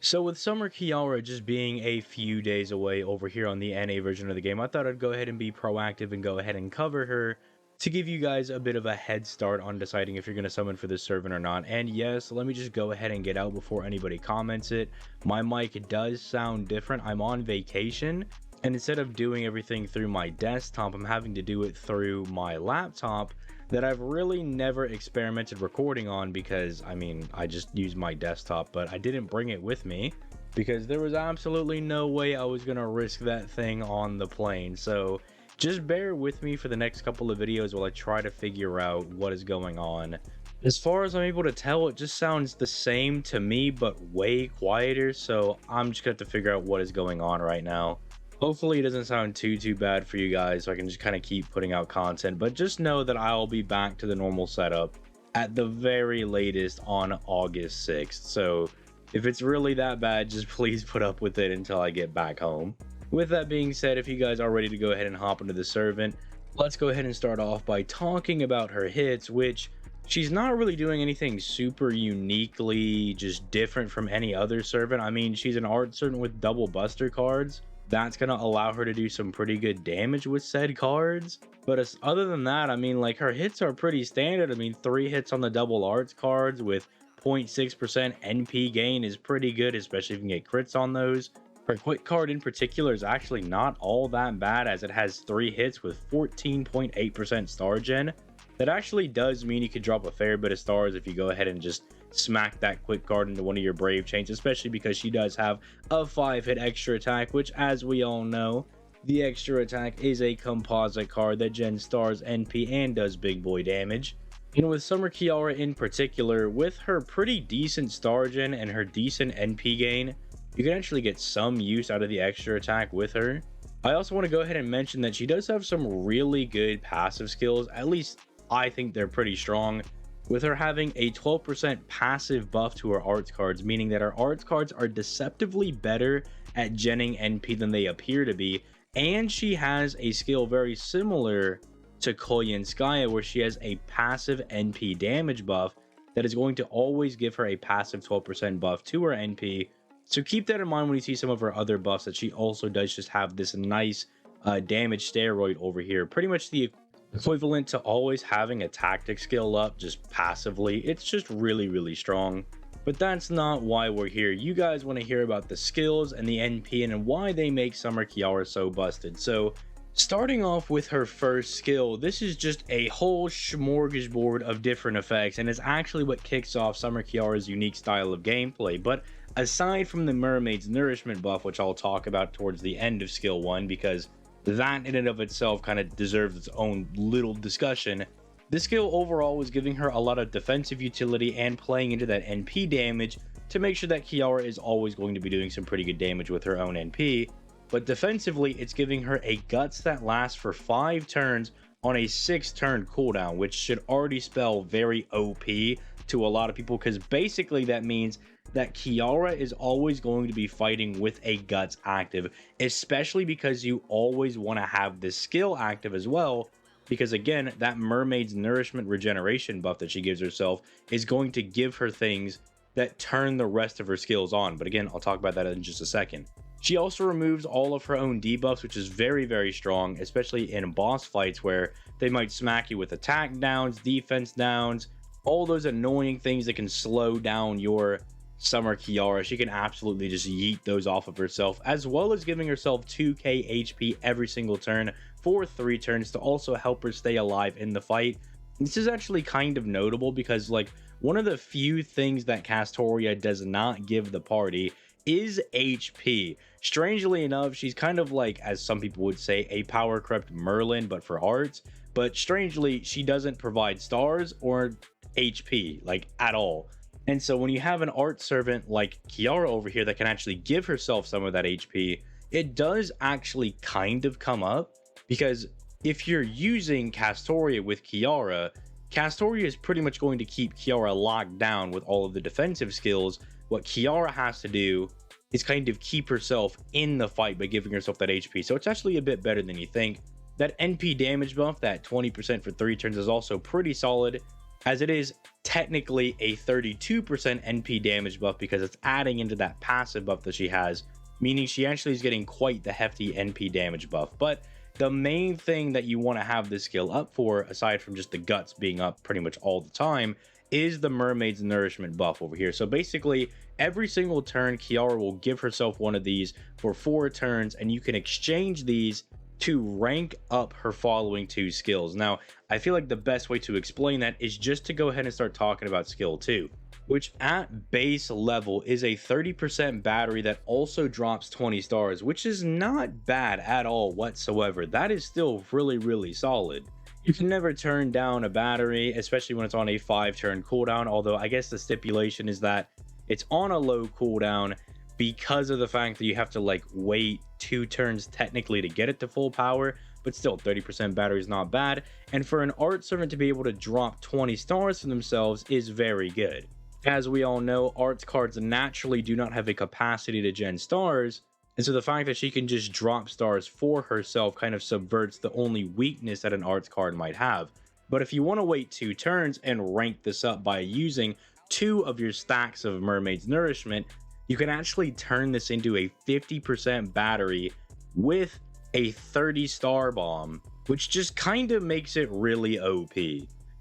So with Summer Kiara just being a few days away over here on the NA version of the game, I thought I'd go ahead and be proactive and go ahead and cover her to give you guys a bit of a head start on deciding if you're going to summon for this servant or not. And yes, let me just go ahead and get out before anybody comments it. My mic does sound different. I'm on vacation, and instead of doing everything through my desktop, I'm having to do it through my laptop that I've really never experimented recording on because I just use my desktop, but I didn't bring it with me because there was absolutely no way I was gonna risk that thing on the plane. So just bear with me for the next couple of videos while I try to figure out what is going on. As far as I'm able to tell, it just sounds the same to me but way quieter, so I'm just gonna have to figure out what is going on right now. Hopefully it doesn't sound too bad for you guys, so I can just kind of keep putting out content, but just know that I'll be back to the normal setup at the very latest on August 6th. So if it's really that bad, just please put up with it until I get back home. With that being said, if you guys are ready to go ahead and hop into the servant, let's go ahead and start off by talking about her hits, which she's not really doing anything super uniquely just different from any other servant. I mean, she's an art servant with double buster cards. That's going to allow her to do some pretty good damage with said cards. But other than that, like, her hits are pretty standard. 3 hits on the double arts cards with 0.6% NP gain is pretty good, especially if you can get crits on those. Her quick card in particular is actually not all that bad, as it has 3 hits with 14.8% star gen. That actually does mean you could drop a fair bit of stars if you go ahead and just smack that quick card into one of your brave chains, especially because she does have a 5-hit extra attack, which, as we all know, the extra attack is a composite card that gens stars NP and does big boy damage. And with Summer Kiara in particular, with her pretty decent star gen and her decent NP gain, you can actually get some use out of the extra attack with her. I also want to go ahead and mention that she does have some really good passive skills. At least I think they're pretty strong, with her having a 12% passive buff to her arts cards, meaning that her arts cards are deceptively better at genning NP than they appear to be. And she has a skill very similar to Koyanskaya, where she has a passive NP damage buff that is going to always give her a passive 12% buff to her NP. So keep that in mind when you see some of her other buffs, that she also does just have this nice damage steroid over here. Pretty much the equivalent to always having a tactic skill up just passively. It's just really strong. But that's not why we're here. You guys want to hear about the skills and the NP and why they make Summer Kiara so busted. So starting off with her first skill, this is just a whole smorgasbord of different effects, and it's actually what kicks off Summer Kiara's unique style of gameplay. But aside from the Mermaid's Nourishment buff, which I'll talk about towards the end of skill 1, because that in and of itself kind of deserves its own little discussion, this skill overall was giving her a lot of defensive utility and playing into that NP damage to make sure that Kiara is always going to be doing some pretty good damage with her own NP. But defensively, it's giving her a guts that lasts for 5 turns on a 6-turn cooldown, which should already spell very OP to a lot of people, because basically that means that Kiara is always going to be fighting with a guts active, especially because you always want to have this skill active as well, because again, that Mermaid's Nourishment regeneration buff that she gives herself is going to give her things that turn the rest of her skills on. But again, I'll talk about that in just a second. She also removes all of her own debuffs, which is very strong, especially in boss fights where they might smack you with attack downs, defense downs, all those annoying things that can slow down your Summer Kiara. She can absolutely just yeet those off of herself, as well as giving herself 2k HP every single turn for 3 turns to also help her stay alive in the fight. This is actually kind of notable because, like, one of the few things that Castoria does not give the party is HP. Strangely enough, she's kind of like, as some people would say, a power crept Merlin, but for arts. But strangely, she doesn't provide stars or HP, like, at all. And so when you have an art servant like Kiara over here that can actually give herself some of that HP, it does actually kind of come up, because if you're using Castoria with Kiara, Castoria is pretty much going to keep Kiara locked down with all of the defensive skills. What Kiara has to do is kind of keep herself in the fight by giving herself that HP. So it's actually a bit better than you think. That NP damage buff, that 20% for 3 turns, is also pretty solid. as it is technically a 32% NP damage buff because it's adding into that passive buff that she has, meaning she actually is getting quite the hefty NP damage buff. But the main thing that you want to have this skill up for, aside from just the guts being up pretty much all the time, is the Mermaid's Nourishment buff over here. So basically, every single turn, Kiara will give herself one of these for 4 turns, and you can exchange these to rank up her following 2 skills. Now, I feel like the best way to explain that is just to go ahead and start talking about skill 2, which at base level is a 30% battery that also drops 20 stars, which is not bad at all whatsoever. That is still really solid. You can never turn down a battery, especially when it's on a 5-turn cooldown, although I guess the stipulation is that it's on a low cooldown because of the fact that you have to like wait 2 turns technically to get it to full power, but still 30% battery is not bad. And for an art servant to be able to drop 20 stars for themselves is very good. As we all know, arts cards naturally do not have a capacity to gen stars, and so the fact that she can just drop stars for herself kind of subverts the only weakness that an arts card might have. But if you want to wait 2 turns and rank this up by using 2 of your stacks of Mermaid's Nourishment, you can actually turn this into a 50% battery with a 30 star bomb, which just kind of makes it really OP.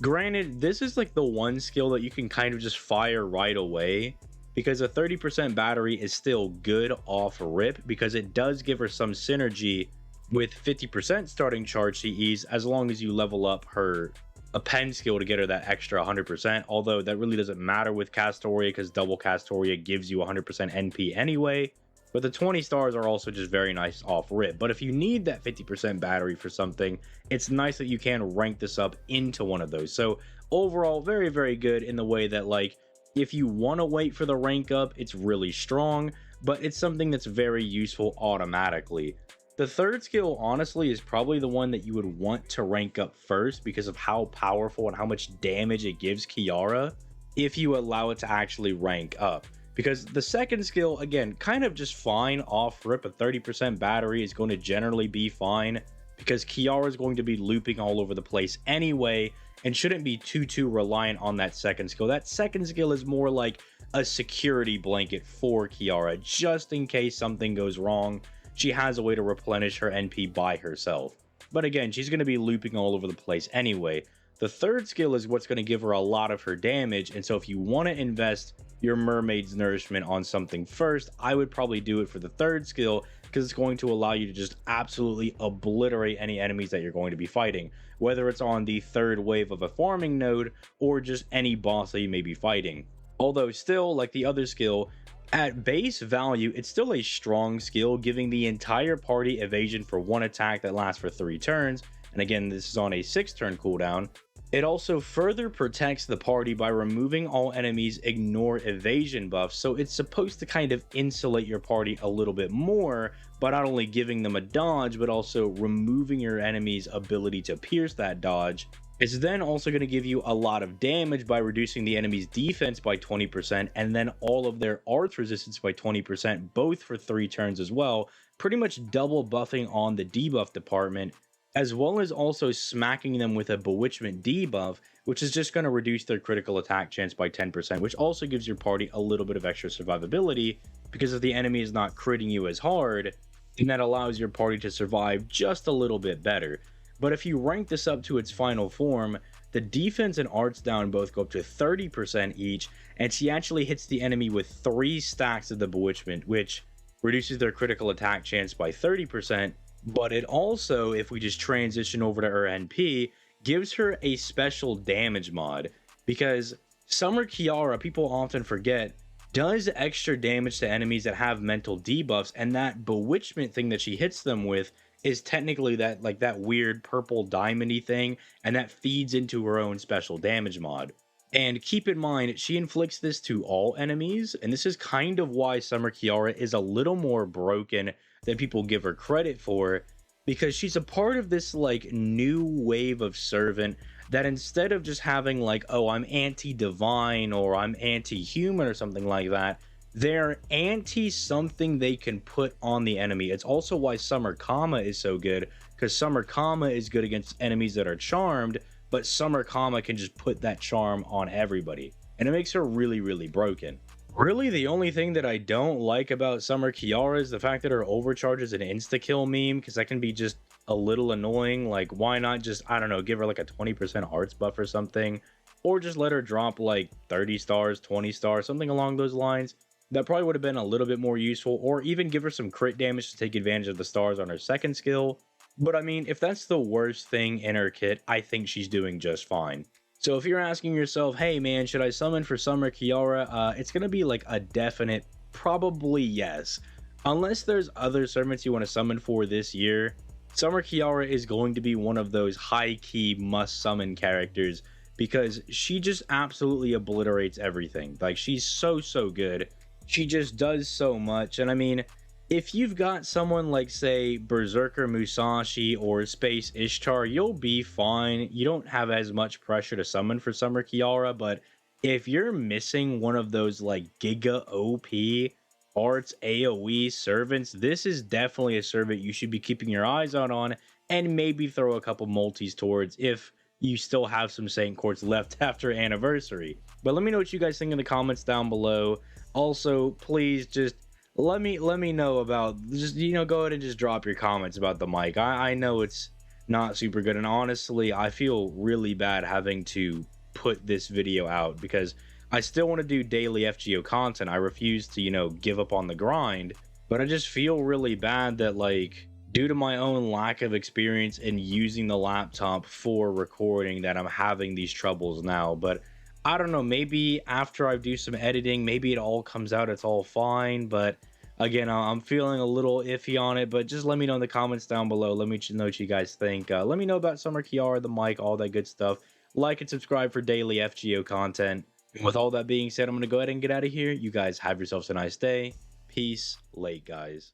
Granted, this is like the one skill that you can kind of just fire right away, because a 30% battery is still good off rip, because it does give her some synergy with 50% starting charge CEs as long as you level up her a pen skill to get her that extra 100%, although that really doesn't matter with Castoria because double Castoria gives you 100% NP anyway. But the 20 stars are also just very nice off rip. But if you need that 50% battery for something, it's nice that you can rank this up into one of those. So overall, very good in the way that, like, if you want to wait for the rank up, it's really strong, but it's something that's very useful automatically. The third skill, honestly, is probably the one that you would want to rank up first because of how powerful and how much damage it gives Kiara if you allow it to actually rank up. Because the second skill, again, kind of just fine off rip. A 30% battery is going to generally be fine because Kiara is going to be looping all over the place anyway and shouldn't be too reliant on that second skill. That second skill is more like a security blanket for Kiara, just in case something goes wrong. She has a way to replenish her NP by herself. But again, she's going to be looping all over the place anyway. The third skill is what's going to give her a lot of her damage, and so if you want to invest your Mermaid's Nourishment on something first, I would probably do it for the third skill, because it's going to allow you to just absolutely obliterate any enemies that you're going to be fighting, whether it's on the third wave of a farming node or just any boss that you may be fighting. Although still, like the other skill, at base value, it's still a strong skill, giving the entire party evasion for 1 attack that lasts for 3 turns. And again, this is on a 6-turn cooldown. It also further protects the party by removing all enemies' ignore evasion buffs, so it's supposed to kind of insulate your party a little bit more by not only giving them a dodge, but also removing your enemy's ability to pierce that dodge. It's then also going to give you a lot of damage by reducing the enemy's defense by 20% and then all of their arts resistance by 20%, both for 3 turns as well, pretty much double buffing on the debuff department, as well as also smacking them with a bewitchment debuff, which is just going to reduce their critical attack chance by 10%, which also gives your party a little bit of extra survivability, because if the enemy is not critting you as hard, then that allows your party to survive just a little bit better. But if you rank this up to its final form, the defense and arts down both go up to 30% each, and she actually hits the enemy with 3 stacks of the bewitchment, which reduces their critical attack chance by 30%, but it also, if we just transition over to her NP, gives her a special damage mod, because Summer Kiara, people often forget, does extra damage to enemies that have mental debuffs, and that bewitchment thing that she hits them with is technically that, like, that weird purple diamondy thing, and that feeds into her own special damage mod. And keep in mind, she inflicts this to all enemies, and this is kind of why Summer Kiara is a little more broken than people give her credit for, because she's a part of this like new wave of servant that, instead of just having like, oh, I'm anti-divine or I'm anti-human or something like that, they're anti something they can put on the enemy. It's also why Summer Kama is so good, because Summer Kama is good against enemies that are charmed, but Summer Kama can just put that charm on everybody, and it makes her really, really broken. Really, the only thing that I don't like about Summer Kiara is the fact that her overcharge is an insta-kill meme, because that can be just a little annoying. Like, why not just, I don't know, give her like a 20% hearts buff or something, or just let her drop like 30 stars, 20 stars, something along those lines. That probably would have been a little bit more useful, or even give her some crit damage to take advantage of the stars on her second skill. But I mean, if that's the worst thing in her kit, I think she's doing just fine. So if you're asking yourself, hey man, should I summon for Summer Kiara? It's gonna be like a definite, probably yes. Unless there's other servants you want to summon for this year, Summer Kiara is going to be one of those high-key must-summon characters, because she just absolutely obliterates everything. Like, she's so good. She just does so much. And I mean, if you've got someone like, say, Berserker Musashi or Space Ishtar, you'll be fine. You don't have as much pressure to summon for Summer Kiara. But if you're missing one of those like Giga OP arts AoE servants, this is definitely a servant you should be keeping your eyes out on, and maybe throw a couple multis towards if you still have some Saint Courts left after Anniversary. But let me know what you guys think in the comments down below. Also, please just let me know about, just, you know, go ahead and just drop your comments about the mic. I know it's not super good, and honestly I feel really bad having to put this video out, because I still want to do daily FGO content. I refuse to, you know, give up on the grind, but I just feel really bad that, like, due to my own lack of experience in using the laptop for recording, that I'm having these troubles now. But I don't know, maybe after I do some editing, maybe it all comes out, it's all fine. But again, I'm feeling a little iffy on it. But just let me know in the comments down below. Let me know what you guys think. Let me know about Summer Kiara, the mic, all that good stuff. Like and subscribe for daily FGO content. And with all that being said, I'm going to go ahead and get out of here. You guys have yourselves a nice day. Peace. Late, guys.